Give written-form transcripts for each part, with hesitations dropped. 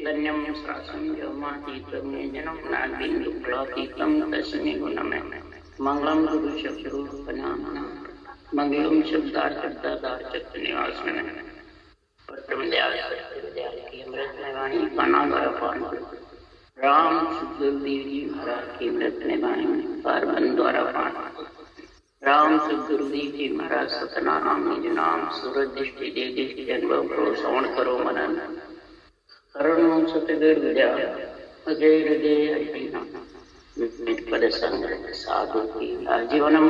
चैतन्यम शासम व्योमातीतम जन्म नाबिंदु फलातीतम तस्मै गुणमे मंगलम गुरु शब्दरूपनामना मंगलम शब्दार्थ निवासने पट्टम दयाल की अमृत वाणी पानागार पान राम सुखदेव जी महाराज की अमृत वाणी पारबन द्वारा पान राम सुखदेव जी महाराज सतनाम निज नाम सूरज दृष्टि दे दृष्टि जन्म करो श्रवण करो मनन करुण सतगुरु विद्या अजय हृदय पद संग साधु की आजीवनम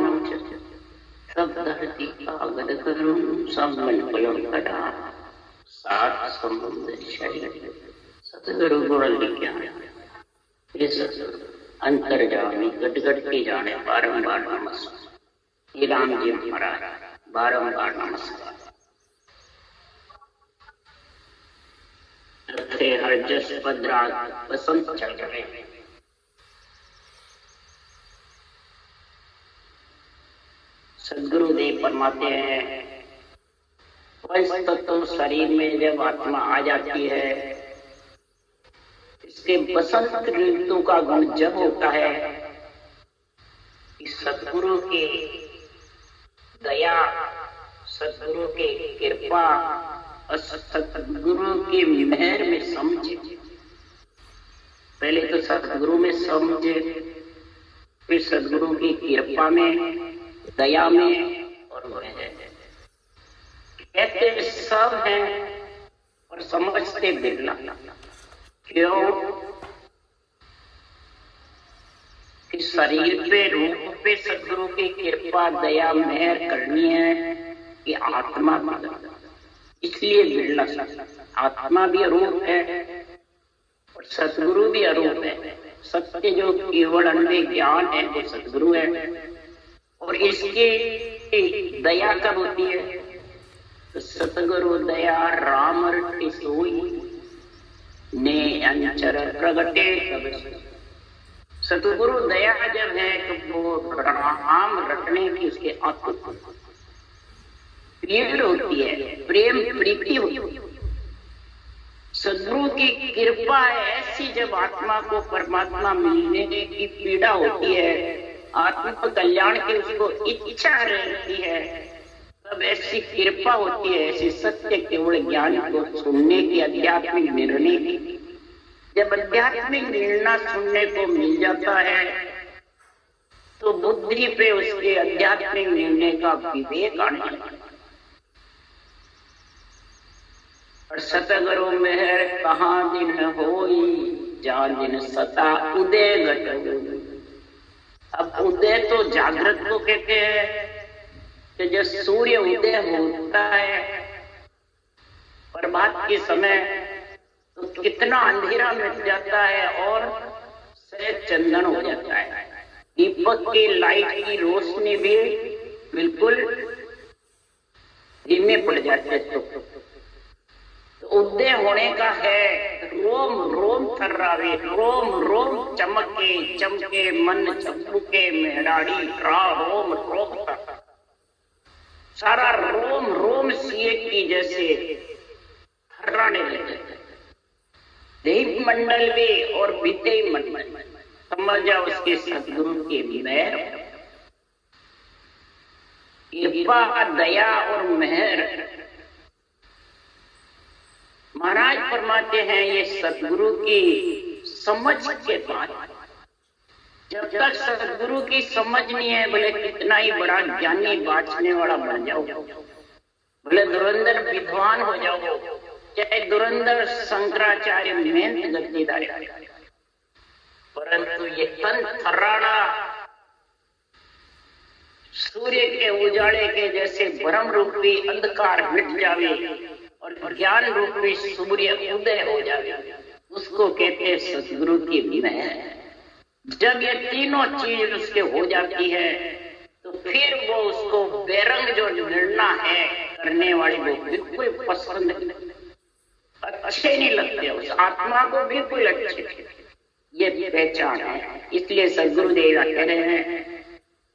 सब धरती कागद करुण सब मन पलम कटा सात संबंध शरीर सतगुरु गुण विज्ञान इस अंतर्जामी गटगट के जाने बारंबार नमस्कार। राम जी महाराज बारंबार नमस्कार। हर जस पदराग बसंत चल रहे सदगुरुदेव फरमाते हैं पंच तत्व शरीर में जब आत्मा आ जाती है, इसके बसंत ऋतु का गुण जब होता है कि सदगुरु की दया, सदगुरु की कृपा, सदगुरु की मेहर में समझे। पहले तो सदगुरु में समझे, फिर सदगुरु की कृपा में, दया में और मेहर। कहते सब हैं और समझते बिरला। क्यों? कि शरीर पे, रूप पे सदगुरु की कृपा, दया, मेहर करनी है कि आत्मा भी, इसलिए बिरला। आत्मा भी अरूप है और सदगुरु भी अरूप है। सत्य जो केवल अन्य ज्ञान है वो सदगुरु है। और इसकी दया कब होती है? तो सतगुरु दया राम रटि सोई ने अंचर प्रगटे तब। सतगुरु दया जब है तो वो राम रटने की उसके अद्भुत पीड़ होती है, प्रेम प्रीति होती है। सदगुरु की कृपा ऐसी जब आत्मा को परमात्मा मिलने की पीड़ा होती है, आत्म कल्याण की उसको इच्छा रहती है, तब ऐसी कृपा होती है, ऐसी सत्य केवल ज्ञान को सुनने की, आध्यात्मिक निर्णय की। जब आध्यात्मिक निर्णय सुनने को मिल जाता है तो बुद्धि पे उसके आध्यात्मिक निर्णय का विवेक आने लगता है। और सतगुरु मेहर कहाँ दिन होई जान दिन सता उदय घट। अब उदय तो जागृत को कहते हैं कि जब सूर्य उदय होता है प्रभात के समय तो कितना अंधेरा मिट जाता है और सहज चंदन हो जाता है। दीपक की लाइट की रोशनी भी बिल्कुल धीमे पड़ जाते हैं। तो उदय होने का है, रोम रोम थर्रावे, रोम रोम चमके चमके मन चमके मेहराड़ी रोम रोम, सारा रोम रोम सीए की जैसे थर्राने लग जाता है। दीप मंडल भी और बीते मंडल समझ जाओ उसके सदगुरु के मेहर, कृपा, दया और मेहर। महाराज फरमाते हैं ये सदगुरु की समझ के बाद, जब तक सदगुरु की समझ नहीं है, भले कितना ही बड़ा ज्ञानी बाँचने वाला बन जाओ, भले धुरंधर विद्वान हो जाओ, चाहे धुरंधर शंकराचार्य मेहनत गद्दीदार, परंतु ये तन थर्राना सूर्य के उजाले के जैसे ब्रह्म रूपी अंधकार मिट जावे और ज्ञान रूपी सूर्य उदय हो जावे, उसको कहते हैं सदगुरु की मेहर। जब ये तीनों चीज उसके हो जाती है तो फिर वो उसको बेरंग जो निर्णय है करने वाले वो बिल्कुल पसंद अच्छे नहीं लगते, उस आत्मा को बिल्कुल अच्छे। ये पहचान है। इसलिए सदगुरुदेव कह रहे हैं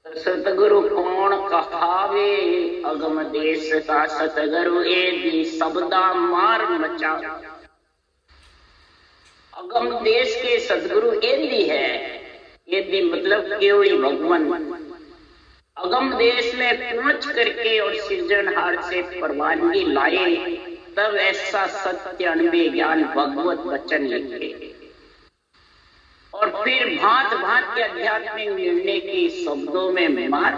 सतगुरु कौन कहावे अगम देश का, सतगुरु ए दी सबदा मार मचा। अगम देश के सदगुरु एदी है, एदी मतलब केवली भगवान। अगम देश में पहुंच करके और सृजनहार से परवानगी लाए, तब ऐसा सत्य अनुभव ज्ञान भगवत वचन लिखे और फिर भांत भांत के आध्यात्मिक निर्णय की शब्दों में मार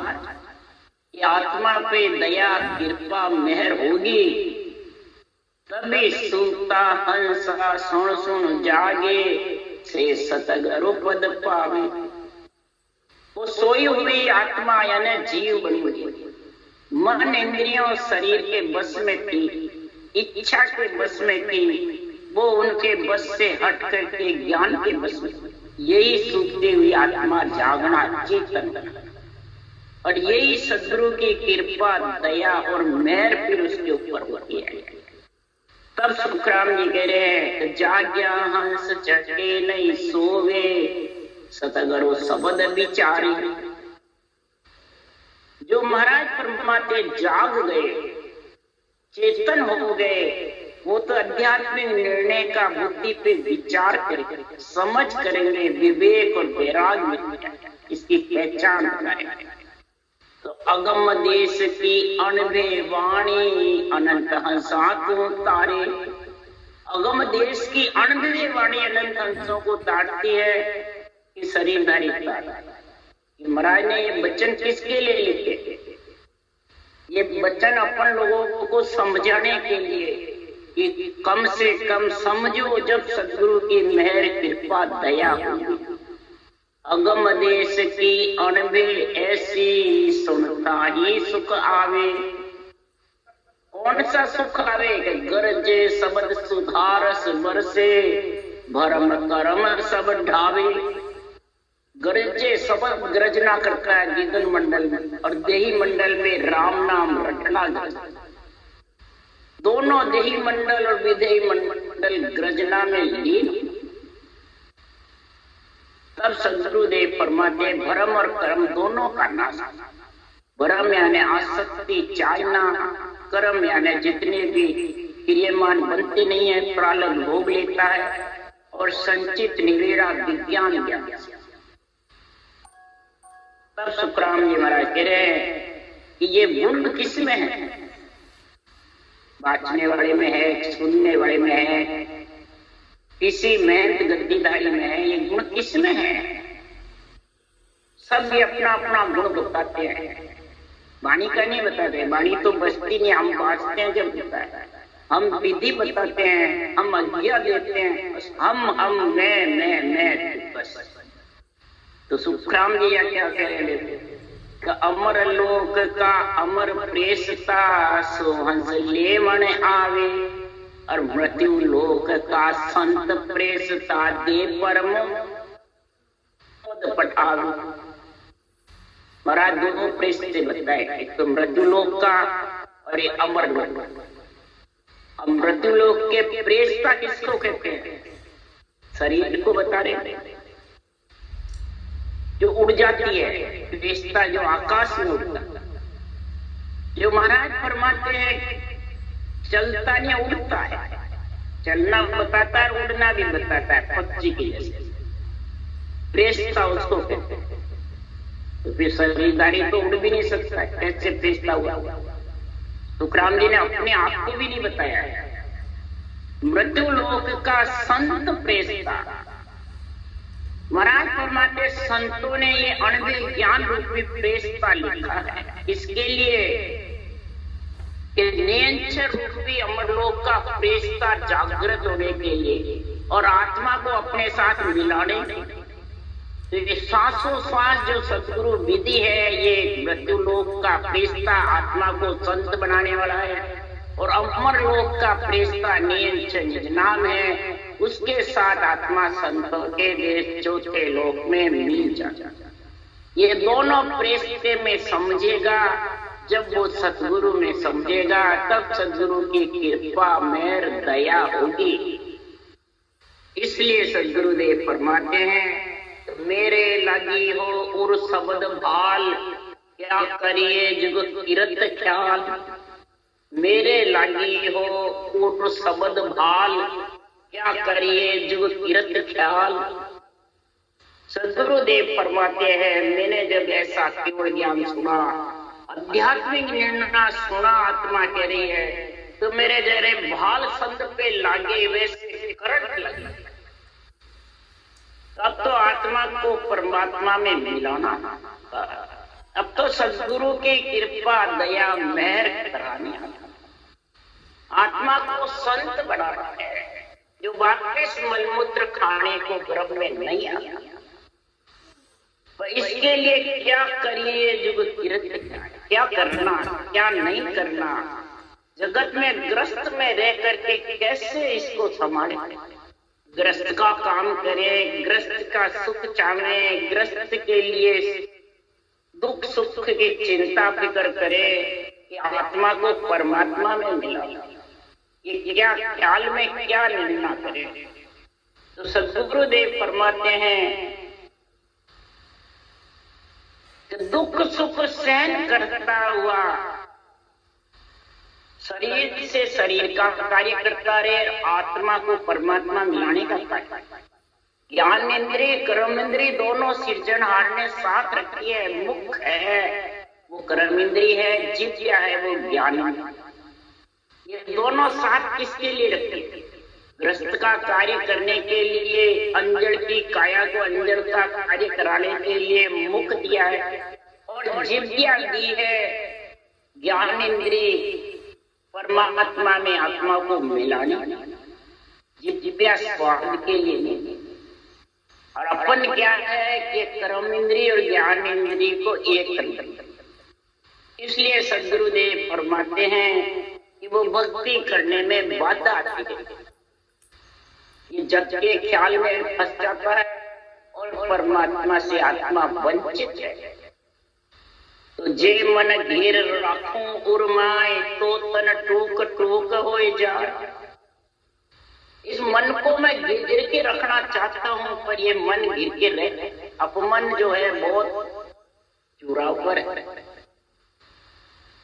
कि आत्मा पे दया कृपा मेहर होगी, तभी सूता हंसा सुन सुन जागे से सतगुरु पद पावे। वो सोई हुई आत्मा यानी जीव बनी हुई, मन इंद्रियों शरीर के बस में थी, इच्छा के बस में थी, वो उनके बस से हट करके ज्ञान के बस में। यही सूखती हुई आत्मा जागना चेतन, और यही सदगुरु की कृपा दया और मेहर फिर उसके ऊपर होती है। तब सुखराम जी कह रहे हैं, जाग्या हंस चके नहीं सोवे, सतगुरु शब्द विचारी। जो महाराज परमात्मा जाग गए, चेतन हो गए, वो तो आध्यात्मिक निर्णय का बुद्धि पे विचार करेंगे, समझ करेंगे, विवेक और वैराग्य इसकी पहचान करेंगे। तो अगम देश की अनभे वाणी अनंत हंसा को तारे। अगम देश की अनभे वाणी अनंत हंसों को तारती है कि शरीरधारी तारे। महाराज ने ये वचन किसके लिए लिखे? ये वचन अपन लोगों को समझाने के लिए कि कम से कम समझो, जब सदगुरु की मेहर कृपा दया होगी। अगम देश की अनबे ऐसी सुनता ही सुख आवे। कौन सा सुख आवे? गरजे शब्द सुधारस बरसे, भरम कर्म सब ढावे। गरजे शब्द गर्जना करता है गीदन मंडल में, और देही मंडल में राम नाम रटना। दोनों देही मंडल और विदेही मंडल गर्जना में लीन। तब सदगुरुदेव परमात्मा भरम और कर्म दोनों का नाश। भरम यानी आसक्ति चाहना, कर्म यानी जितने भी क्रियमान बनते नहीं है प्रारब्ध भोग लेता है, और संचित निवेड़ा विज्ञान ज्ञान। तब सुखराम जी महाराज कह रहे हैं कि ये गुण किसमें है? बांचने वाले में है, सुनने वाले में है, किसी मेहनत गद्दीदारी में है। ये गुण किसमें है? सब ये अपना अपना गुण बताते हैं, वाणी का नहीं बताते। वाणी तो बचती नहीं, हम बांचते हैं जब बताते हैं। हम विधि बताते हैं, हम आज्ञा देते हैं, हम मैं बस। तो सुखराम जी क्या कह रहे हैं? अमर लोक का अमर प्रेसता, सो हंस ले मन आवे। और मृत्यु लोक का संत प्रेसता, दे परम पद पठावे। महाराज दोनों प्रेस से बताए, एक तो मृत्यु लोक का और ये अमर लोक। अब मृत्यु लोक के प्रेसता किसको कहते हैं? शरीर को बता रहे, जो उड़ जाती है, प्रेसता जो आकाश में उड़ता। जो महाराज फरमाते हैं चलता नहीं उड़ता है, चलना बताता है, उड़ना भी बताता है, पक्षी की जैसे। प्रेसता उसको कहते हैं। तो फिर शरीरधारी तो उड़ भी नहीं सकता, कैसे प्रेसता हुआ? सुखराम जी ने अपने आप को भी नहीं बताया। मृत्यु लोक का संत प्रेसता। महाराज फरमाते संतों ने ये अणुविद ज्ञान रूपी प्रेसता लिखा है इसके लिए कि नियंचर रूपी अमरलोक का प्रेसता जागृत होने के लिए और आत्मा को अपने साथ मिलाने के लिए। तो ये सांसों सांस जो सतगुरु विधि है, ये मृत्युलोक का प्रेसता आत्मा को संत बनाने वाला है, और अमरलोक का प्रेसता नियंचर नाम है, उसके साथ आत्मा संतों के देश चौथे लोक में मिल जाता। ये दोनों प्रेस्ते में समझेगा, जब वो सतगुरु में समझेगा तब सतगुरु की कृपा मेहर दया होगी। इसलिए सतगुरुदेव फरमाते हैं, मेरे लगी हो उर शब्द भाल, क्या करिए जुग किरत ख्याल। मेरे लगी हो उर शब्द भाल, क्या करिए जुग किरत ख्याल। सदगुरुदेव फरमाते हैं, मैंने जब ऐसा केवल ज्ञान सुना, आध्यात्मिक निर्णय सुना, आत्मा कह रही है, तो मेरे जरे भाल संत पे लागे वैसे करंट लगे। अब तो आत्मा को परमात्मा में मिलाना, अब तो सदगुरु की कृपा दया मेहर करानी, आत्मा को संत बनाना है, जो वापस मलमूत्र खाने को गर्भ में नहीं आता। तो इसके लिए क्या करिए जुग किरत, क्या करना क्या नहीं करना, जगत में ग्रस्त में रह करके कैसे इसको संभाले। ग्रस्त का काम करे, ग्रस्त का सुख चाहे, ग्रस्त के लिए दुख सुख की चिंता फिक्र करे कि आत्मा को परमात्मा में मिला, ये क्या ख्याल में क्या निर्णय करे। तो सदगुरुदेव फरमाते हैं, दुख सुख सहन करता हुआ शरीर से शरीर का कार्य करता रहे, आत्मा को परमात्मा मिलाने का कार्य। ज्ञान इंद्रिय कर्म इंद्रिय दोनों सृजनहार ने साथ रखी है। मुख है वो कर्म इंद्रिय है, जिज्ञा है वो ज्ञान। ये दोनों साथ किसके लिए रखी है? ग्रस्त का कार्य करने के लिए, अंजड़ की काया को अंजड़ का कार्य कराने के लिए मुख दिया है, और जिज्ञा दी है ज्ञान इंद्रिय परमात्मा में आत्मा को मिलाने। जिज्ञा स्वार्थ के लिए नहीं, और अपन क्या है कि कर्म इंद्रिय और ज्ञान इंद्रिय को एक करना। इसलिए सदगुरुदेव फरमाते हैं कि वो भक्ति करने में बाधा आती है, ये जग के ख्याल में फंस जाता है और परमात्मा से आत्मा वंचित है। तो जे मन घेर राखूं उर्माए, तो तन टूक टूक हो जाए। इस मन को मैं घेर के रखना चाहता हूं, पर ये मन घिर के रहे। अपमन जो है बहुत चुराव पर है,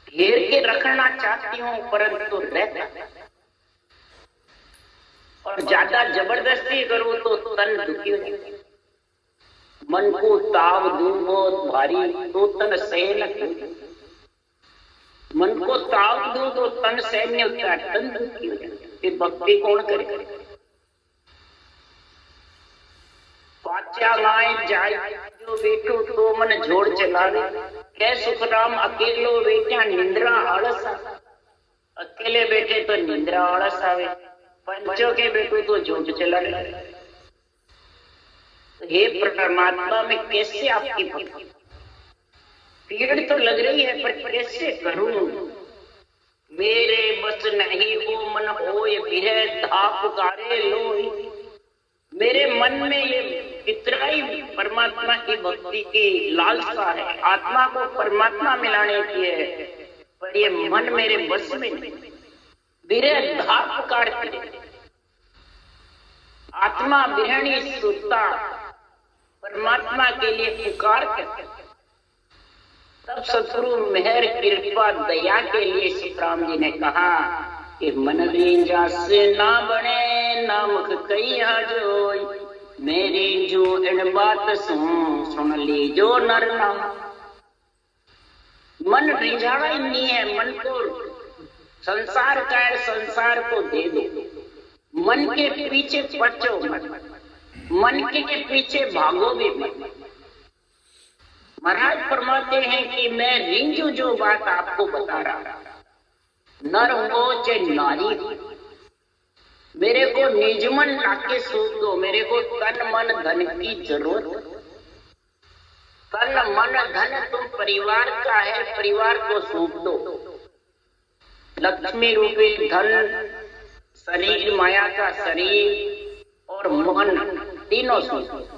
घेर के रखना चाहती हूं परंतु रहता, और ज्यादा जबरदस्ती करूं तो तन दुखी हो जाए। मन को ताव दूं बहुत भारी, तो तन सहन न, मन को ताव दूं तो तन सहन नहीं होता, तन दुखी हो जाए। फिर भक्ति कौन करे? पाचा माए जाय जो बेटो तो मन जोड़ चलावे, कै सुखराम अकेलो बेटा निंद्रा आलस। अकेले बैठे तो निंद्रा आलस आवे, पंचों के बेटो तो जोड़ चला रहे। हे परमात्मा में कैसे आपकी भक्ति? पीड़ तो लग रही है, पर कैसे करूं? मेरे बस नहीं वो मन होए बिरह धाप गारे लोई। मेरे मन में ये कितना ही परमात्मा की भक्ति की लालसा है, आत्मा को परमात्मा मिलाने की है, पर ये मन मेरे बस में नहीं। बिरह धाप काटते, आत्मा बिरहणी सुता परमात्मा के लिए पुकार करते। तब सतगुरु मेहर कृपा दया के लिए सुखराम जी ने कहा कि मन रींजा से ना बने, ना मुख कहिया जोई। मेरी जो इन बात सुन ली जो नर ना। मन रिझाना ही नहीं है, मन को संसार का है, संसार को दे दो। मन के पीछे पचो मत, मन के पीछे भागो भी मत। महाराज फरमाते हैं कि मैं रिंजू जो बात आपको बता रहा, नर हो चाहे नारी, मेरे को निजमन लाके सूख दो। मेरे को तन मन धन की जरूरत। तन मन धन तुम परिवार का है, परिवार को सूख दो। लक्ष्मी रूपी धन, शरीर माया का शरीर और मन, तीनों सूख।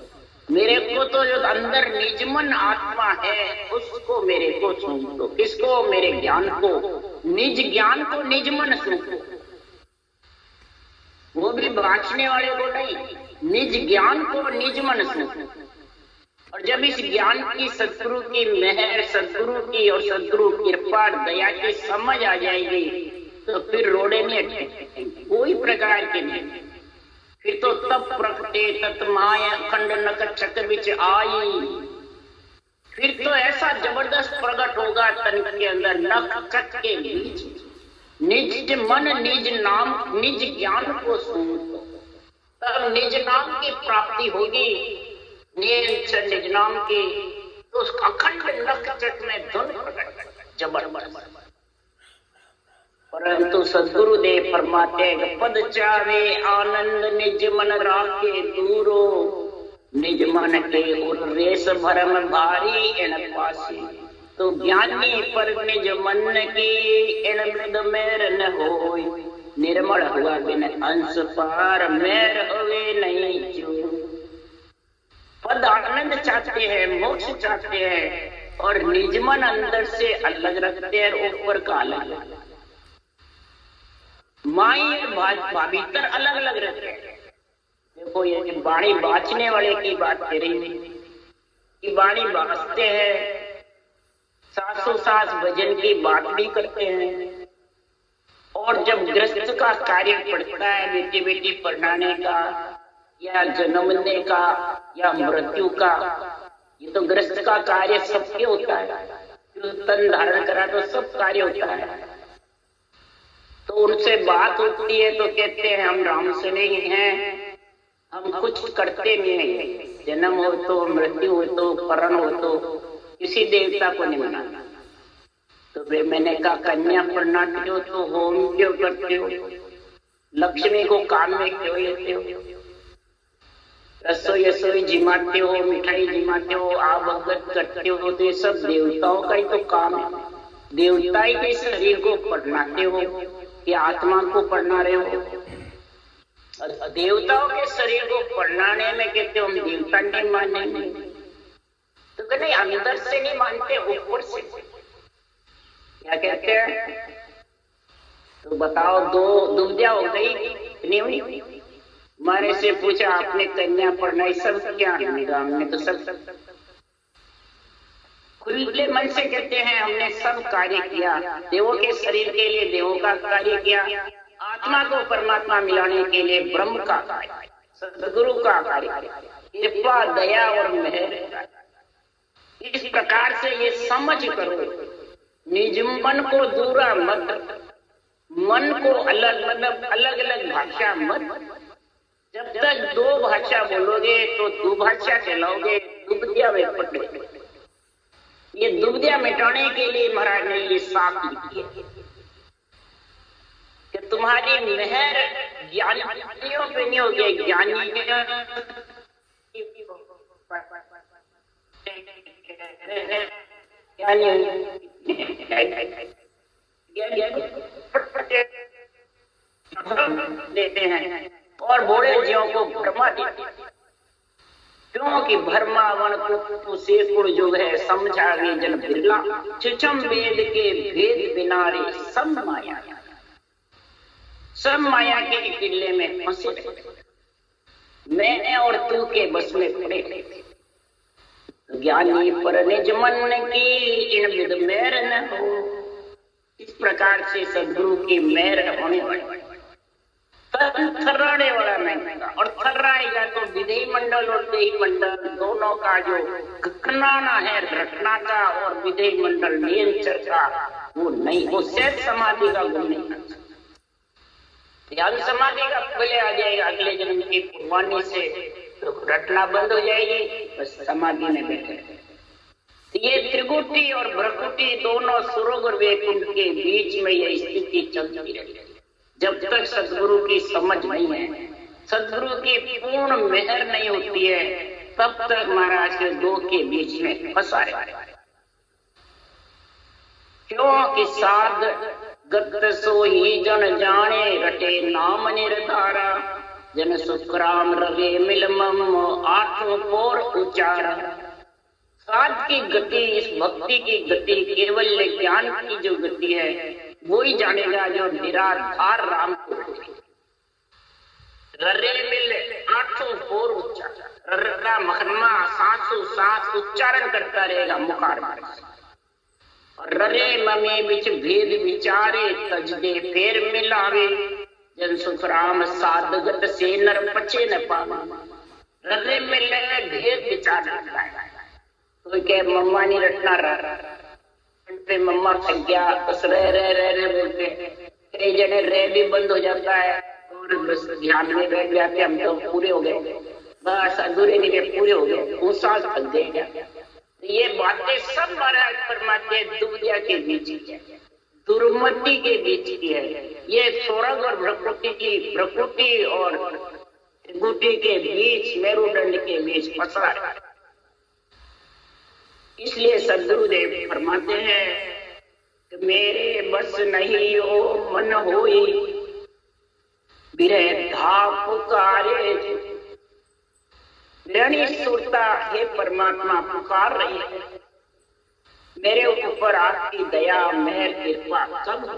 मेरे को तो जो अंदर निजमन आत्मा है उसको मेरे को सूख दो। किसको? मेरे ज्ञान को, निज ज्ञान को निजमन सूखो। वो भी बांचने वाले को नहीं, निज ज्ञान को निजमन सूखो। और जब इस ज्ञान की सदगुरु की मेहर, सदगुरु की और सदगुरु कृपा दया की समझ आ जाएगी तो फिर रोड़े नहीं अटके, कोई प्रकार के नहीं। फिर तो तब प्रकटे तत माया अखंड नक बिच आई। फिर तो ऐसा जबरदस्त प्रकट होगा तन के अंदर नख चक के बीच, निज मन निज नाम निज ज्ञान को सुन, तब निज नाम की प्राप्ति होगी। निज नाम की तो उस अखंड नख चक में धुन प्रकट जबरदस्त। परंतु सदगुरुदेव फरमाते पद चावे आनंद निज मन राखे दूरो, निज मन के उर रेस भरम भारी एन पासी। तो ज्ञानी पर निज मन की एन मृद मेर न होय, निर्मल हुआ बिन अंश पार मेर होवे नहीं जो। पद आनंद चाहते हैं, मोक्ष चाहते हैं और निज मन अंदर से अलग रखते हैं, ऊपर का अलग, माई भीतर अलग अलग रहते हैं। देखो ये बाणी बाचने वाले की बात कर रही है कि बाणी बाचते हैं, सासों सास भजन की बात भी करते हैं, और जब गृहस्थ का कार्य पड़ता है, बेटी बेटी पढ़ाने का या जन्मने का या मृत्यु का, ये तो गृहस्थ का कार्य सबके होता है। जो तन धारण करा तो सब कार्य होता है। तो उनसे बात होती है तो कहते हैं हम राम से नहीं हैं, हम कुछ करते नहीं हैं। जन्म हो तो, मृत्यु हो तो, परण हो तो किसी देवता को नहीं मनाना। तो वे मैंने कहा कन्या प्रणाटी हो तो होम क्यों करते हो, लक्ष्मी को काम में क्यों लेते हो, रसोई रसोई जिमाते हो, मिठाई जिमाते हो, आवगत करते हो, तो ये सब देवताओं का ही तो काम है। देवता ही के शरीर को पढ़नाते हो कि आत्मा को पढ़ना रहे हो। देवताओं के शरीर को पढ़नाने में कहते हो हम देवता नहीं मानेंगे, तो कहते अंदर से नहीं मानते, ऊपर से क्या कहते हैं। तो बताओ दो दुविधा हो गई नहीं हुई। मारे से पूछा आपने कन्या पढ़ना सब क्या, हमने तो सब खुले मन से कहते हैं हमने सब कार्य किया, देवों के शरीर के लिए देवों का कार्य किया, आत्मा को परमात्मा मिलाने के लिए ब्रह्म का कार्य, सदगुरु का कार्य, कृपा दया और मेहर। इस प्रकार से ये समझ करो, निज मन को दूरा मत, मन को अलग मतलब अलग अलग भाषा मत। जब तक दो भाषा बोलोगे तो दुभाषा चलाओगे, दुविधा में पड़ोगे। ये दुविधा मिटाने के लिए महाराज ने ये साथ लिखी है कि तुम्हारी मेहर ज्ञानियों पे नहीं होगी, ज्ञानी देते हैं और भोले जीवों को भरमा देते हैं। क्योंकि भरमावन को शेकुड़ जो है समझागे जन बिरला, चिचम वेद के भेद बिना रे सब माया, सब माया के किले में फंसे, मैं और तू के बस में पड़े। ज्ञानी पर निज मन की इन विद मेर न हो। इस प्रकार से सदगुरु की मेर होने वाली थर्राने वाला नहीं, और थर्राएगा तो विधेय मंडल और देही मंडल दोनों का जो घटनाना है, रटना का और विधेय मंडल नियंत्रण का, वो नहीं, वो सहज समाधि का गुण नहीं। ध्यान समाधि का पहले आ जाएगा अगले जन्म की कुर्बानी से, तो रटना बंद हो जाएगी, बस समाधि में बैठे। ये त्रिकुटी और भ्रकुटी दोनों सुरोग और वैकुंठ के बीच में यह स्थिति चलती रहती है। जब तक सदगुरु की समझ नहीं है, सदगुरु की पूर्ण मेहर नहीं होती है, तब तक महाराज के दो के बीच में फंसा है। क्योंकि साध गत सो ही जन जाने, रटे नाम निर्धारा, जन सुखराम रवे मिलमम आठों पोर उचारा। साध की गति, इस भक्ति की गति, केवल ज्ञान की जो गति है वो ही जानेगा जो निराधार राम को ररे मिल आठों पोर उच्चारण, रर्रा मखनमा सांसों सांस उच्चारण करता रहेगा मुखार में। और ररे ममे बिच भेद विचारे, तज दे फेर मिलावे, जन सुख राम साधगत से नर पचे न पावा, हृदय में ले ढेर विचार आता है। कोई कहे मम्मा नहीं रटना रहा पे मम्मा थक गया, बस रह बोलते, कई जने रह भी बंद हो जाता है और बस ध्यान में बैठ जाते, हम तो पूरे हो गए, बस अधूरे नहीं रहे, पूरे हो गए, ऊंचा थक गए। ये बातें सब महाराज फरमाते दुविधा के बीच की है, दुर्मति के बीच की है। ये स्वर्ग और प्रकृति और त्रिगुटी के बीच, मेरुदंड के बीच फंसा है। इसलिए सद्गुरुदेव फरमाते हैं कि मेरे बस नहीं हो मन होई, विरह धा पुकारे। विरणी सुरता हे परमात्मा पुकार रही है, मेरे ऊपर आपकी दया मेहर कृपा कब हो?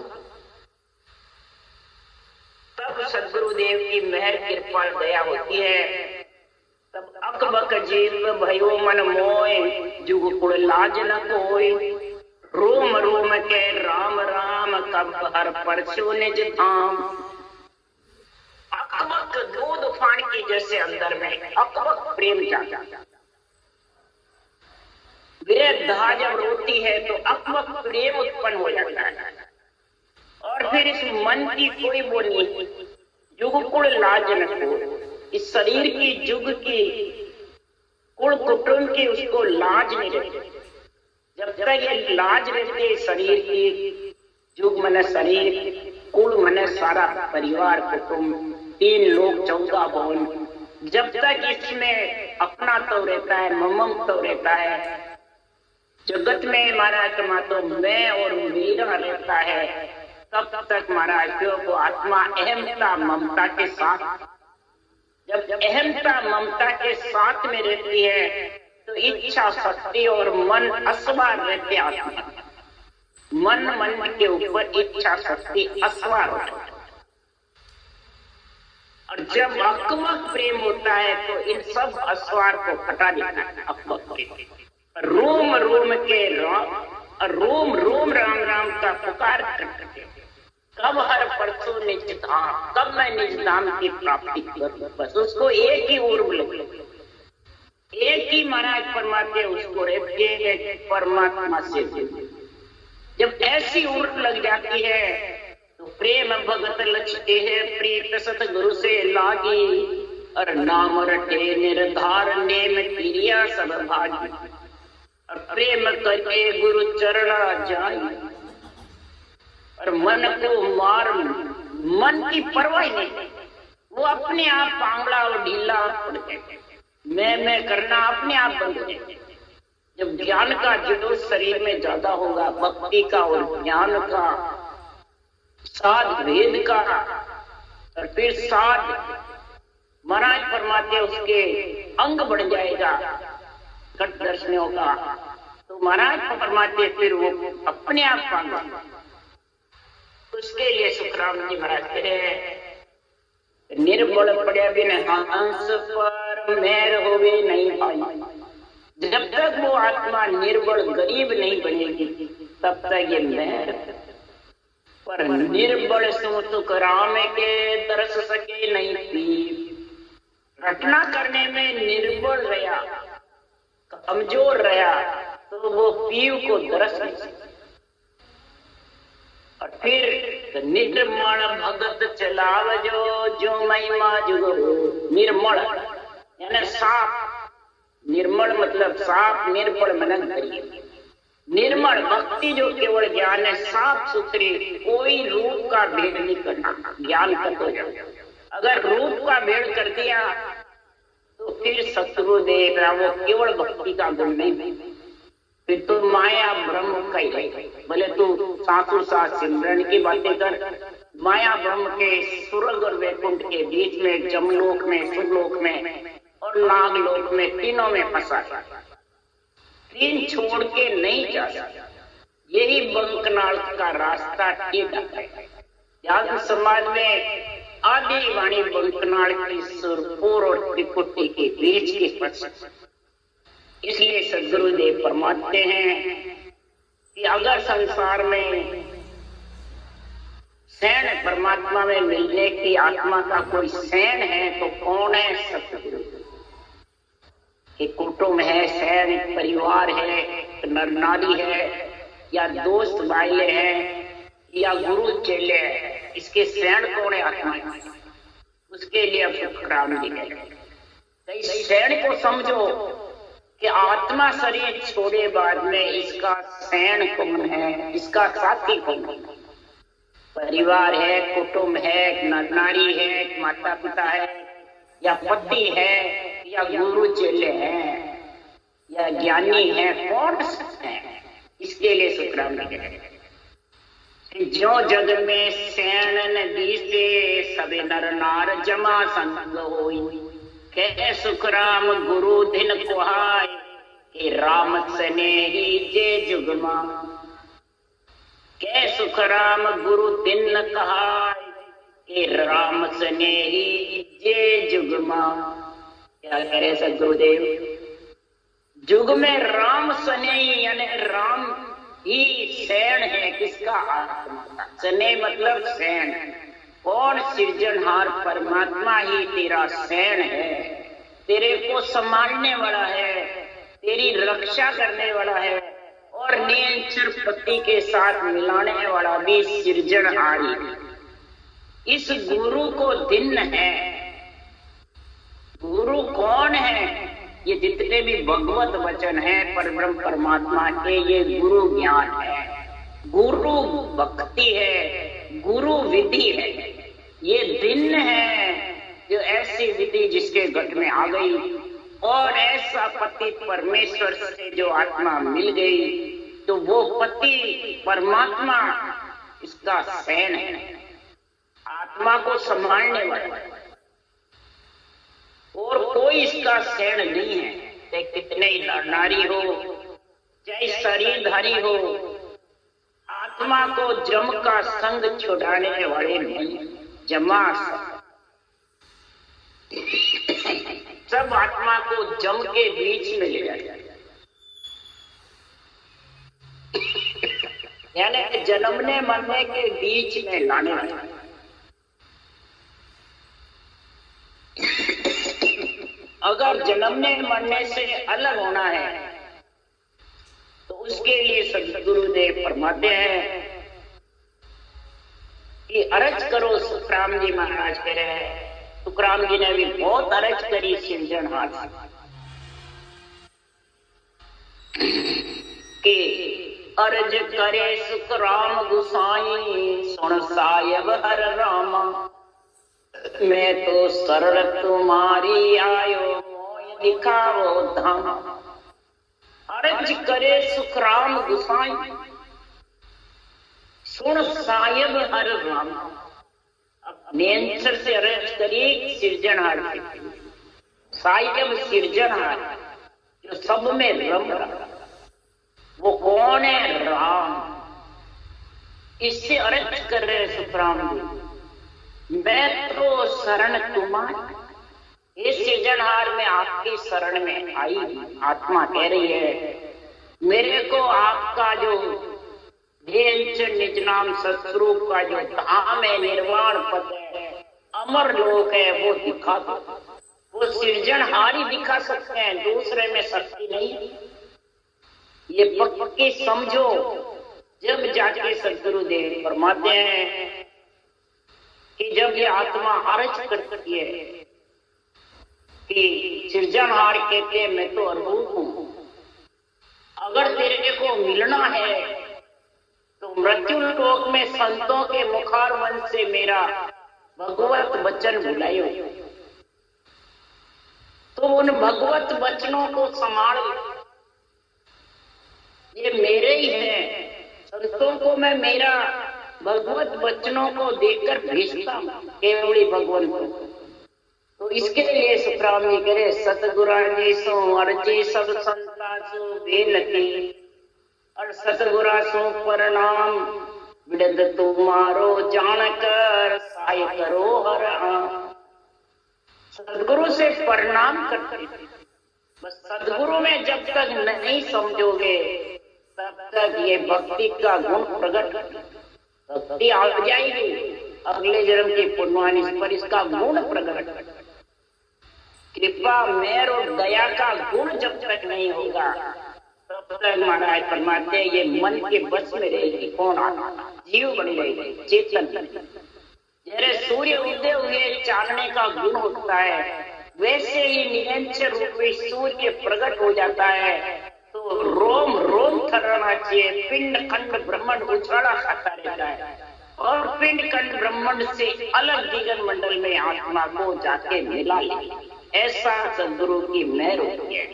तब सद्गुरुदेव की मेहर कृपा दया होती है। तब अकबक जीव भयो मन मोय, जुग कुल लाज न कोय। रोम रोम के राम राम कब हर परसो निज धाम। अकबक दूध फान की जैसे अंदर में अकबक प्रेम जागा। विरह धा जब रोती है तो अकबक प्रेम उत्पन्न हो जाता है और फिर इस मन की कोई वो नहीं, जुग कुल लाज न कोय। इस शरीर की जुग की कुल कुटुंब की उसको लाज नहीं रहती। जब तक ये लाज रहती शरीर की, जुग मने शरीर, कुल मने सारा परिवार कुटुंब, 3 लोग 14 भवन, जब तक इसमें अपना तो रहता है, ममम तो रहता है, जगत में महाराज तो मैं और मेरा रहता है, तब तक महाराज को आत्मा अहमता ममता के साथ, जब अहमता ममता के साथ में रहती है तो इच्छा शक्ति और मन असवार रहते आत्मा। मन के ऊपर इच्छा शक्ति असवार होता है। और जब अकबक प्रेम होता है तो इन सब असवार को हटा देता है अकबक प्रेम। रोम रोम के रोम रोम राम राम का पुकार करते, कब हर परसों निज धाम, कब मैं निज धाम की प्राप्ति करूं। बस उसको एक ही उर्व लगे, एक ही महाराज परमात्मा उसको रहते परमात्मा से। जब ऐसी उर्व लग जाती है तो प्रेम भगत लचते है, प्रीत सतगुरु से लागी। और नाम रटे निर्धार नेम क्रिया सब भागी। और प्रेम करके गुरु चरणा जाई। और मन को मार, मन की परवाह नहीं, वो अपने आप पांगड़ा और ढीला पड़ जाए, मैं करना अपने आप बंद हो जाए। जब ज्ञान का जो शरीर में ज्यादा होगा, भक्ति का और ज्ञान का, साध वेद का, और फिर साध महाराज परमात्मा उसके अंग बढ़ जाएगा घट दर्शनों का, तो महाराज परमात्मा फिर वो अपने आप पांगा। उसके लिए सुखराम जी महाराज कहे निर्बल पड़े बिन हंस पर मेहर होवे नहीं भाई। जब तक वो आत्मा निर्बल गरीब नहीं बनेगी तब तक ये मेहर। पर निर्बल सो सुख राम के दर्श सके नहीं पी। रटना करने में निर्बल रहा, कमजोर रहा, तो वो पीव को दर्श नहीं सके। और फिर निर्मल भगत चलाव जो महिमा जुगो। निर्मल यानी साफ, निर्मल मतलब साफ, निर्मल मनन करिए। निर्मल भक्ति जो केवल ज्ञान है, साफ सुथरी, कोई रूप का भेद नहीं करना, ज्ञान तक हो जाए। अगर रूप का भेद कर दिया तो फिर सतगुरुदेव वो केवल भक्ति का गुण नहीं, फिर तो माया ब्रह्म का ही। भले तू सासुर सास सिमरन की बातें कर, माया ब्रह्म के स्वर्ग और वैकुंठ के बीच में, जमलोक में, सुरलोक में और नागलोक में, तीनों में फंसा। 3 छोड़ के नहीं जा सकता। यही बंकनाल का रास्ता टेढ़ा है। याद समाज में आदि वाणी बंकनाल की सुरपुर और त्रिकुटी के बीच की फंस। इसलिए सद्गुरुदेव फरमाते हैं कि अगर संसार में सैन परमात्मा में मिलने की आत्मा का कोई सैन है तो कौन है? सतगुरु। कि कुटुंब है, सैन परिवार है, नर नारी है, या दोस्त भाईले हैं, या गुरु चेले है, इसके सैन कौन है? आत्मा। उसके लिए अब सुखराम जी कहते इस सैन को समझो कि आत्मा शरीर छोड़े बाद में इसका सैन कौन है, इसका साथी कौन है? परिवार है, कुटुंब है, नारी है, माता पिता है, या पति है, या गुरु चेले हैं, या ज्ञानी है, कौन है? इसके लिए सुखराम जी कहते जो जग में सैन नदी से सबे नर नार जमा संग होई, कह सुखराम गुरु दिन कुहाय, के राम स्नेही जे जुगमा। कह सुखराम गुरु दिन कहाय, के राम स्नेही जे जुगमा। क्या करे सदगुरुदेव? जुग में राम स्नेही यानी राम ही सैन है। किसका? आत्मा का। स्नेह मतलब सैन। कौन? सृजनहार परमात्मा ही तेरा सैन है, तेरे को संभालने वाला है, तेरी रक्षा करने वाला है, और निरंतर पति के साथ मिलाने वाला भी सृजनहारी। इस गुरु को दिन है। गुरु कौन है? ये जितने भी भगवत वचन है परब्रह्म परमात्मा के, ये गुरु ज्ञान है, गुरु भक्ति है, गुरु विधि है। ये दिन है जो ऐसी विधि जिसके घट में आ गई, और ऐसा पति परमेश्वर से जो आत्मा मिल गई, तो वो पति परमात्मा इसका सैन है, आत्मा को संभालने वाला है, और कोई इसका सैन नहीं है। चाहे कितने ही नारी हो, चाहे शरीरधारी हो, आत्मा को जम का संग छुड़ाने वाले नहीं। जमा सब आत्मा को जम के बीच में ले जाता है, यानी जन्मने मरने के बीच में लाने वाला। अगर जन्मने मरने से अलग होना है तो उसके लिए सदगुरुदेव फरमाते हैं कि अरज करो। सुखराम जी महाराज कह रहे हैं, सुखराम जी ने भी बहुत अरज करी सृजनहार कि अरज करे सुखराम गुसाई, सुन सायब हर रामा। मैं तो सरल तुम्हारी आयो, मोय दिखाओ धाम। अरज करे सुखराम गुसाई, सुन सायब हर राम। नेंसर से अरज करी सृजनहार, सायब सृजनहार जो सब में रम रहा, वो कौन है? राम। इससे अरज कर रहे सुखराम जी, मैं तो शरण तुम्हारी, इस सृजनहार में आपकी शरण में आई। आत्मा कह रही है मेरे को आपका जो निज नाम सतस्वरूप का जो धाम है, निर्वाण पद है, अमर लोक है, वो दिखा दो। वो सृजनहारी दिखा सकते हैं, दूसरे में शक्ति नहीं। ये पक्की समझो, जब जाके सदगुरुदेव फरमाते हैं कि जब ये आत्मा अरज करती है कि सृजनहार कहते हैं मैं तो अरूप हूं, अगर तेरे को मिलना है तो मृत्यु लोक में संतों के मुखारवन से मेरा भगवत वचन बुलायो, तो उन भगवत वचनों को संभाल। ये मेरे ही हैं, संतों को मैं मेरा भगवत वचनों को देखकर भेजता हूं, केवली भगवान को। तो इसके लिए सुखराम जी करे सतगुरा जी सो अर्जी सब संता सो बेनती, और सतगुरा सो प्रणाम विदत तुम्हारो जानकर सहाय करो हर आम। सदगुरु से प्रणाम करते, बस सदगुरु में जब तक नहीं समझोगे तब तक ये भक्ति का गुण प्रकट भक्ति आ जाएगी अगले जन्म की पुण्यवानी पर इसका गुण प्रकट। कृपा मेहर और दया का गुण जब तक नहीं होगा तब तक महाराज फरमाते हैं ये मन के बस में रहेगी। कौन आत्मा जीव बनी रहेगी, चेतन। जैसे सूर्य उदय हुए चांदने का गुण होता है वैसे ही निरंतर रूप में सूर्य प्रकट हो जाता है तो रोम रोम थर्राना चाहिए। पिंड खंड ब्रह्मांड उछाला खाता रहता है और पिंड खंड ब्रह्मांड से अलग दिगंत मंडल में आत्मा को जाके मिला ले। ऐसा सदगुरु की मेहर होती है।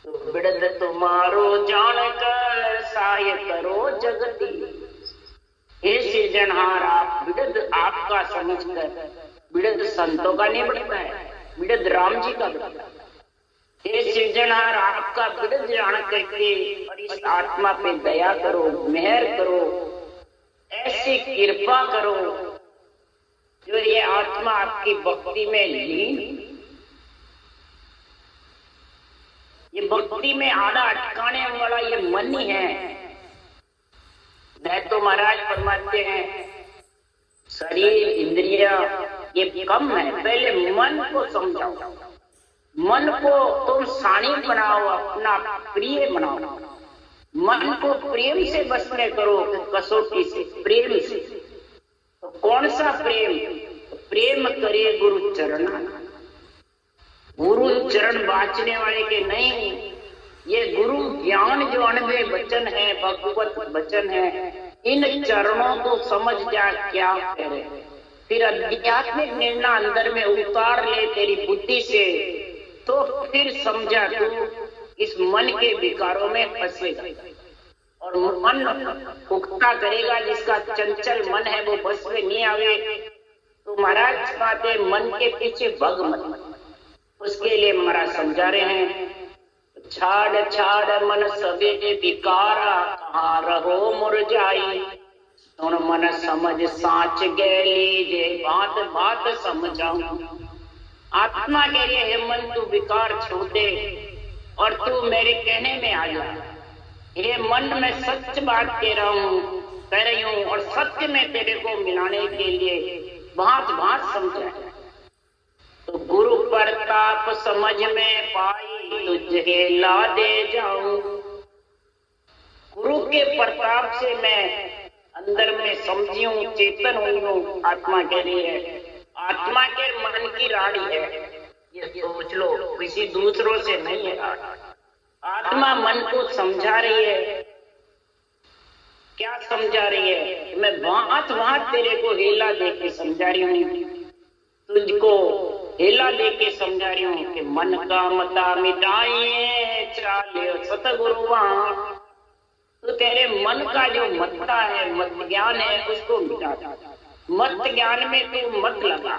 तो बिड़द तुम्हारो जान कर साय करो जगती। हे सृजनहार आप बिड़द आपका समझकर, बिड़द संतों का नहीं बढ़ता है, बिड़द राम जी का बढ़ता है। हे सृजनहार आपका बिड़द जान करके और इस आत्मा पे दया करो, मेहर करो, ऐसी कृपा करो जो ये आत्मा आपकी भक्ति में लीन। ये भक्ति में आना अटकाने वाला ये मन ही है। मैं तो महाराज फरमाते हैं शरीर इंद्रिया ये कम है, पहले मन को समझाओ। मन को तुम सानी बनाओ, अपना प्रिय बनाओ। मन को प्रेम से बस में करो, कसौटी से, प्रेम से। तो कौन सा प्रेम? प्रेम करे गुरु चरण। गुरु चरण बाँचने वाले के नहीं, ये गुरु ज्ञान जो अनबे वचन है, भगवत वचन है, इन चरणों को समझ जा क्या करे। फिर आध्यात्मिक निर्णय अंदर में उतार ले तेरी बुद्धि से, तो फिर समझा तू इस मन के विकारों में फंसेगा और मन उकता करेगा। जिसका चंचल मन है वो बस में नहीं आवे तो महाराज बातें मन के पीछे भग मत। उसके लिए महाराज समझा रहे हैं छाड़ छाड़ मन सबे विकारा, कहाँ रहो मुरझाई। सुन मन समझ साच गैली, जे बात बात समझाऊं। आत्मा कह रही है मन तू विकार छोड़ दे और तू मेरे कहने में आ जा। ये मन में सच बात कह रही हूँ और सत्य में तेरे को मिलाने के लिए भांत भांत समझा। तो गुरु प्रताप समझ में पाई, तुझे ला दे जाऊं। गुरु के प्रताप से मैं अंदर में समझी हूँ, चेतन हुई हूँ। आत्मा कह रही है, आत्मा के मन की रानी है, ये सोच लो, किसी दूसरों से नहीं है। आत्मा मन को समझा रही है। क्या समझा रही है? मैं भांत भांत तेरे को हेला दे के समझा रही हूँ, तुझको हेला दे के समझा रही हूँ कि मन का मता मिटाइए चाले सतगुरु वहां। तो तेरे मन का जो मत्ता है, मत ज्ञान है, उसको मिटा। मत ज्ञान में तू मत लगा।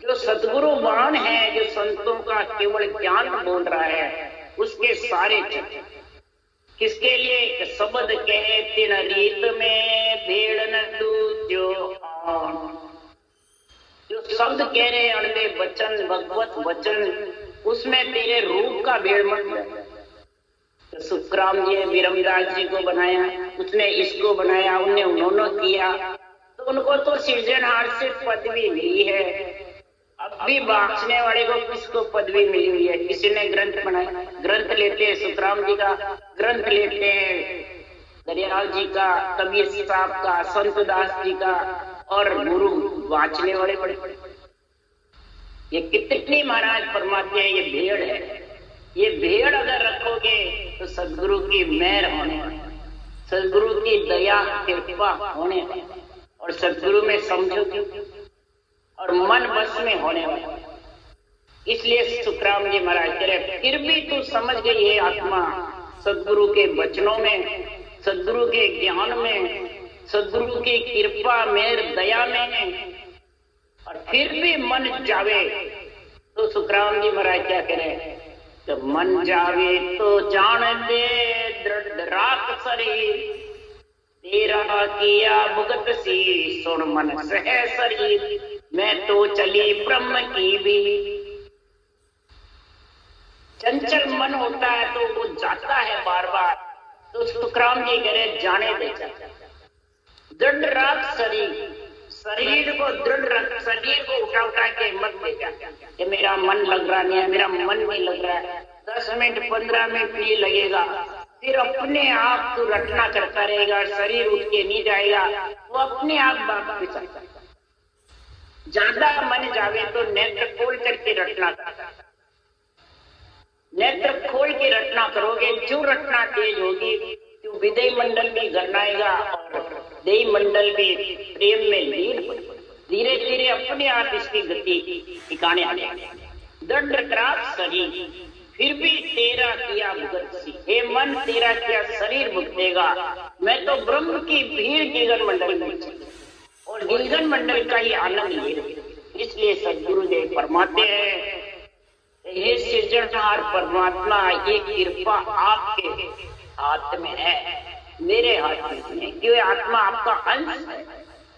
जो सतगुरु बाण है, जो संतों का केवल ज्ञान बोल रहा है, उसके सारे किसके लिए? शब्द कहे तिन रीत में भेड़ न दूजो आन। जो शब्द कह रहे हैं अड़बे वचन, भगवत वचन, उसमें तेरे रूप का भेड़ मत। तो सुखराम जी ने विरमदास जी को बनाया, उसने इसको बनाया, उन्होंने किया, तो उनको तो सृजनहार से पदवी मिली है। अब भी बांचने वाले को किसको पदवी मिली हुई है? किसी ने ग्रंथ बनाया, ग्रंथ लेते हैं सुखराम जी का, ग्रंथ लेते हैं दरियाल जी का, कबीर साहब का, संत दास जी का, और गुरु बांचने वाले बड़े बड़े। ये कितनी महाराज फरमाते हैं, ये भेड़ है। ये भेड़ अगर रखोगे तो सदगुरु की मेहर होने वाली, सदगुरु की दया कृपा होने वाली, और सदगुरु में समझोगे और मन बस में होने वाला। इसलिए सुखराम जी महाराज कह रहे, फिर भी तू समझ गई है आत्मा सदगुरु के वचनों में, सदगुरु के ज्ञान में, सदगुरु की कृपा मेहर दया में, और फिर भी मन जावे। तो सुखराम जी महाराज क्या कह रहे हैं? जब मन जावे तो जान दे दृढ़ राख शरीर, तेरा किया भुगत सी सुन मन सह शरीर। मैं तो चली ब्रह्म की भी। चंचल मन होता है तो वो जाता है बार बार, तो सुखराम जी कह रहे जाने दे दृढ़ रख शरीर को दृढ़ रख, शरीर को उठा उठा के मत देगा कि मेरा मन लग रहा नहीं है, मेरा मन नहीं लग रहा है, 10 मिनट 15 मिनट नहीं लगेगा, फिर अपने आप तू रटना करता रहेगा, शरीर उठ के नहीं जाएगा, वो अपने आप वापस आता है। ज्यादा मन जावे तो नेत्र खोल करके रटना करता, नेत्र खोल के रटना करोगे, जो रटना तेज होगी तो विदय मंडल भी गरनाएगा और देय मंडल भी प्रेम में लीन, धीरे धीरे अपने आप इसकी गति ठिकाने आ जाएगी। दंड क्राप शरीर फिर भी तेरा किया भुगत, हे मन तेरा किया शरीर भुगतेगा, मैं तो ब्रह्म की भीड़ गिलगन मंडल में और गिलगन मंडल का ही आनंद ले रहे। इसलिए सदगुरुदेव फरमाते हैं, हे सृजनहार परमात्मा, ये कृपा आपके हाथ में है, मेरे हाथ में नहीं, क्यों आत्मा आपका अंश है,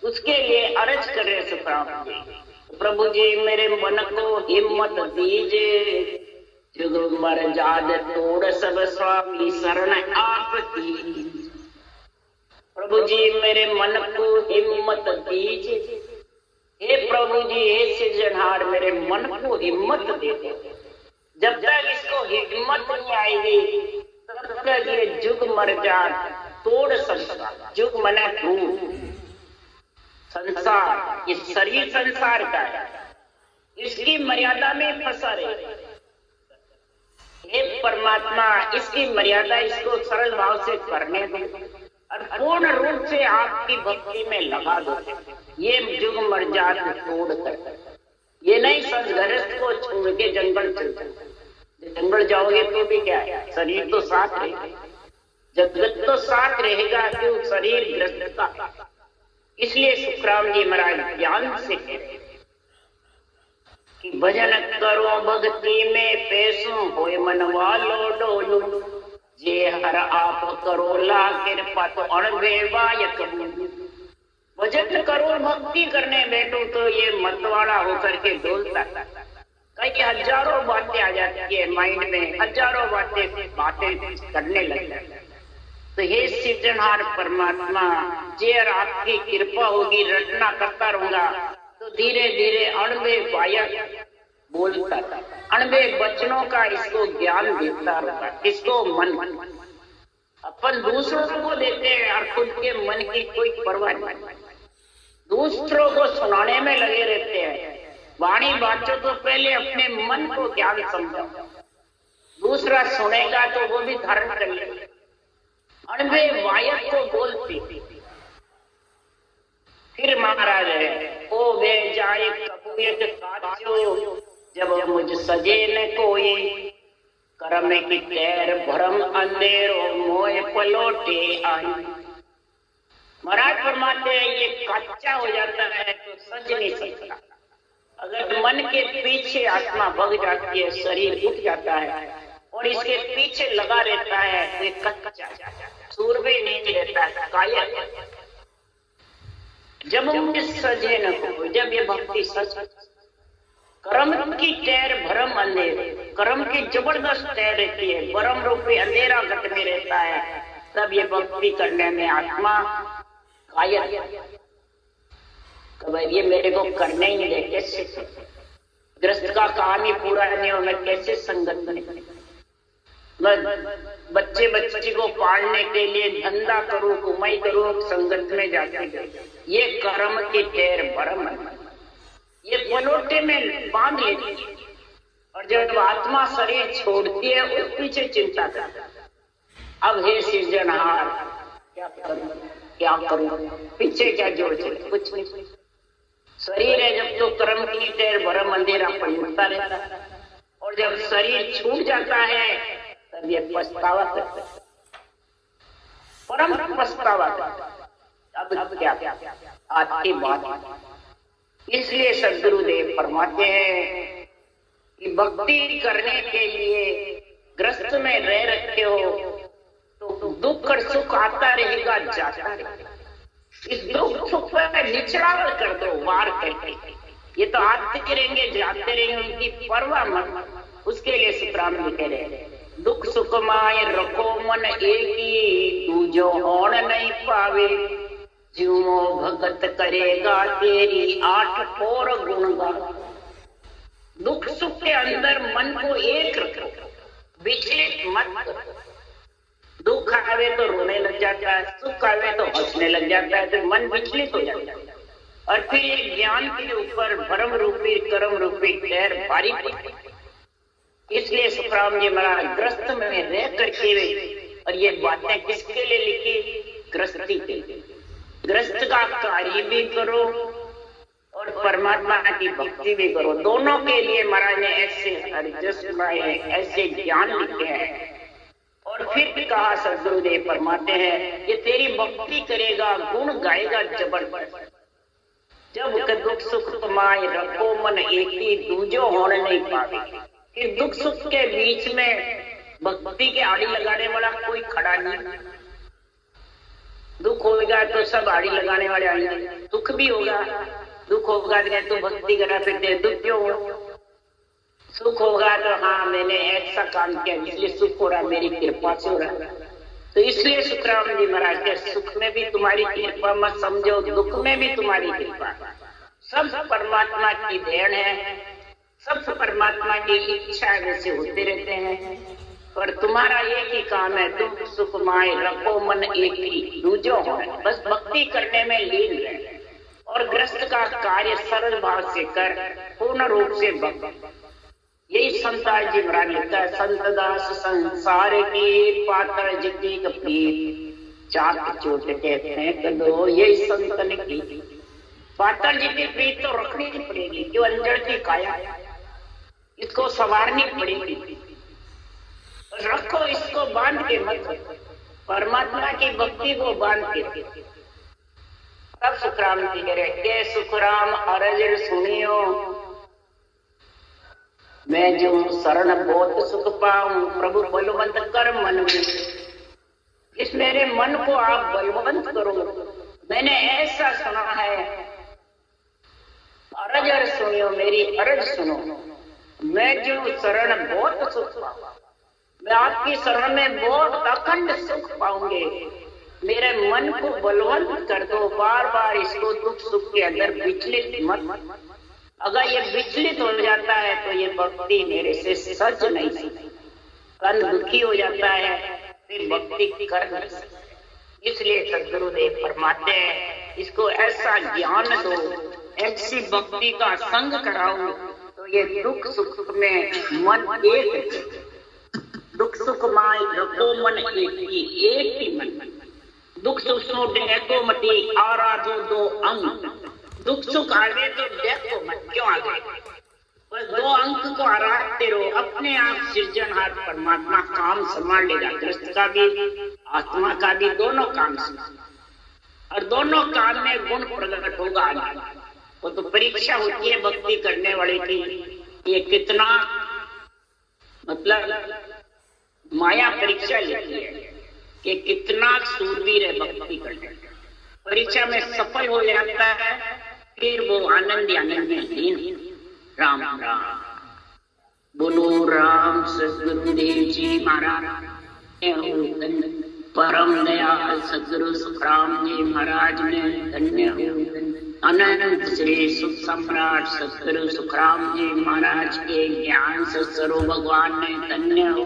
उसके लिए अर्ज कर रहे सुखराम जी। प्रभु जी मेरे मन को हिम्मत दीजिए, जुग मर्याद तोड़ सब स्वामी शरण आपकी। प्रभु जी मेरे मन को हिम्मत दीजिए, हे प्रभु जी हे सृजनहार मेरे मन को हिम्मत दे दो। जब तक इसको हिम्मत नहीं आएगी तब तक ये जुग मर्याद तोड़ संसार, जुग मना टूट संसार, ये शरीर संसार का है, इसकी मर्यादा में फंसा रहे। हे परमात्मा इसकी मर्यादा इसको सरल भाव से करने दो और पूर्ण रूप से आपकी भक्ति में लगा दो। ये जुग मर्याद तोड़ कर, ये नहीं संघर्ष को छोड़ के जंगल चल जाए, जंगल जाओगे तो भी क्या है, शरीर तो साथ रहेगा, जगत तो साथ रहेगा, क्यों शरीर ग्रस्त का। इसलिए सुखराम जी महाराज ज्ञान से कहते कि भजन करो भक्ति में पैसों होए मन वालो डोलू, जे हर आप करो ला कृपा तो अणवेवाय कबूल। भजन करो भक्ति करने बैठो तो ये मतवाड़ा होकर के डोलता, कई हजारों बातें आ जाती है माइंड में, हजारों बातें करने लग जाती है। तो हे सृजनहार परमात्मा, जे आपकी कृपा होगी, रटना करता रहूंगा तो धीरे धीरे अणवे वायक बोलता, अणवे वचनों का इसको ज्ञान देता रहता, इसको मन। अपन दूसरों को देते हैं और खुद के मन की कोई परवाह नहीं, दूसरों को सुनाने में लगे रहते हैं। वाणी बातों तो पहले अपने मन को ज्ञान समझो, दूसरा सुनेगा तो वो भी धारण कर लेगा। अणवे वायक को बोलती फिर महाराज है, ओ वे जाए कबूयत काचो, जब मुझ सजे न कोई, करम की तैर भरम अंधेरो मोए पलोटे आई। महाराज फरमाते हैं ये कच्चा हो जाता है तो सज नहीं सकता, अगर मन के पीछे आत्मा भग जाती है, शरीर उठ जाता है और इसके पीछे लगा रहता है तो ये कच्चा सूरबे नहीं रहता है, कायल। जब मुझ सजे न को, जब ये भक्ति सच, कर्म की टैर भरम अंधेर, कर्म की जबरदस्त टैर रहती है, भरम रूपी अंधेरा घट में रहता है, तब ये भक्ति करने में आत्मा कायल। कब ये मेरे को करने ही नहीं दे, कैसे ग्रस्त का काम ही पूरा नहीं हो, मैं कैसे संगत में, मैं बच्चे को पालने के लिए धंधा करूं, कमाई करूं, संगत में जाके, ये कर्म की टेर भरम है, ये पलोटे में बांध लेती है। और जब आत्मा शरीर छोड़ती है उस पीछे चिंता करता है, अब हे सृजनहार क्या करूं, पीछे क्या जोड़ चले, कुछ नहीं। शरीर है जब तो कर्म की टेर भरम अंधेरा पलटता रहता है, और जब शरीर छूट जाता है तब ये पछतावा करता है, परम पछतावा करता है। अब क्या आज की बात। इसलिए सदगुरुदेव फरमाते हैं कि भक्ति करने के लिए ग्रस्त में रह रखे हो तो दुख और सुख आता रहेगा, जाता रहेगा। इस दुख सुख पर निचलावर कर दो, वार करके। ये तो आते रहेंगे, जाते रहेंगे, उनकी परवाह मत। उसके लिए सुखराम जी कह रहे हैं दुख सुख माय रखो मन एकी, दूजो होण नहीं पावे। ज्यों भगत करेगा तेरी आठ और गुण गा। दुख सुख के अंदर मन को एक रखो, विचलित मत करो। दुख आवे तो रोने लग जाता है, सुख आवे तो हंसने लग जाता है, तो मन विचलित हो जाता है। और फिर ये ज्ञान के ऊपर भरम रूपी कर्म रूपी पैर भारी पड़ते। इसलिए सुखराम जी महाराज ग्रस्त में रह करके, और ये बातें किसके लिए लिखी? ग्रस्ती के लिए। ग्रस्त का कार्य भी करो और परमात्मा की भक्ति भी करो, दोनों के लिए महाराज ने ऐसे ज्ञान लिखे हैं। और फिर भी कहा सदगुरुदेव फरमाते हैं, ये तेरी भक्ति करेगा, गुण गाएगा जबरदस्त। जब के दुख सुख माय रखो मन एकी, दूजो होने नहीं पावे। फिर दुख सुख के बीच में भक्ति के आड़ी लगाने वाला कोई खड़ा नहीं। दुख होगा तो सब आड़ी लगाने वाले आएंगे, दुख भी होगा, दुख होगा तो भक्ति करा फिरते, दुख क्यों हो? सुख होगा तो हाँ मैंने ऐसा काम किया इसलिए सुख हो रहा, मेरी कृपा से हो रहा। तो इसलिए सुखराम जी महाराज के सुख में भी तुम्हारी कृपा मत समझो, दुख में भी तुम्हारी कृपा। सब परमात्मा की देन है, सब परमात्मा की इच्छा वैसे होते रहते हैं। पर तुम्हारा एक ही काम है, दुख सुख माय रखो मन एक ही, दूजो हो, बस भक्ति करने में लीन रहे। और ग्रस्त का कार्य सरल भाव से कर, पूर्ण रूप से भक्त। यही संतान जी महाराज लिखता है, संत दास संसार की पात्र जितनी प्रीत, चाक चोट के फेंक दो यही संतन की। पात्र जितनी प्रीत तो रखनी ही पड़ेगी, क्यों? अंजड़ की काया, इसको संवारनी पड़ेगी। रखो इसको, बांध के मत, परमात्मा की भक्ति को बांध के। तब सुखराम जी कह रहे, के सुखराम अरज सुनियो, मैं जो शरण बहुत सुख पाऊं, प्रभु बलवंत कर मन में। इस मेरे मन को आप बलवंत करो, मैंने ऐसा सुना है। अरज अर सुनियो, मेरी अरज सुनो। मैं जो शरण बहुत सुख पाऊं, मैं आपकी शरण में बहुत अखंड सुख पाऊंगे। मेरे मन को बलवंत कर दो, बार बार इसको दुख सुख के अंदर विचलित मत। अगर ये विचलित हो जाता है तो ये भक्ति मेरे से सच नहीं सकती। तन दुखी हो जाता है, फिर भक्ति कर नहीं सकते। इसलिए सदगुरुदेव फरमाते हैं, इसको ऐसा ज्ञान दो, ऐसी भक्ति का संग कराओ, तो ये दुख सुख में मन एक, दुख सुख माय रखो मन एक ही मन। दुख सुख सो देखो मती, आराधो दो अंग। दुख सुख आगे तो देखो मत, क्यों आगे? बस दो अंक को आराधते रहो, अपने आप सृजनहार परमात्मा काम संभाल लेगा। ग्रस्त का भी, आत्मा का भी, दोनों काम संभाल, और दोनों काम में गुण प्रकट होगा। वो तो परीक्षा होती है भक्ति करने वाले की, ये कितना मतलब माया परीक्षा लेती है कि कितना सूरवीर है भक्ति करने। परीक्षा में सफल हो जाता है, फिर वो आनंद में लीन। राम राम बोलो राम सदगुरुदेव जी महाराज। परम दयाल सदगुरु सुखराम जी महाराज ने धन्य हो। अनंत श्री सुख सम्राट सदगुरु सुखराम जी महाराज के ज्ञान से सर्व भगवान ने धन्य हो।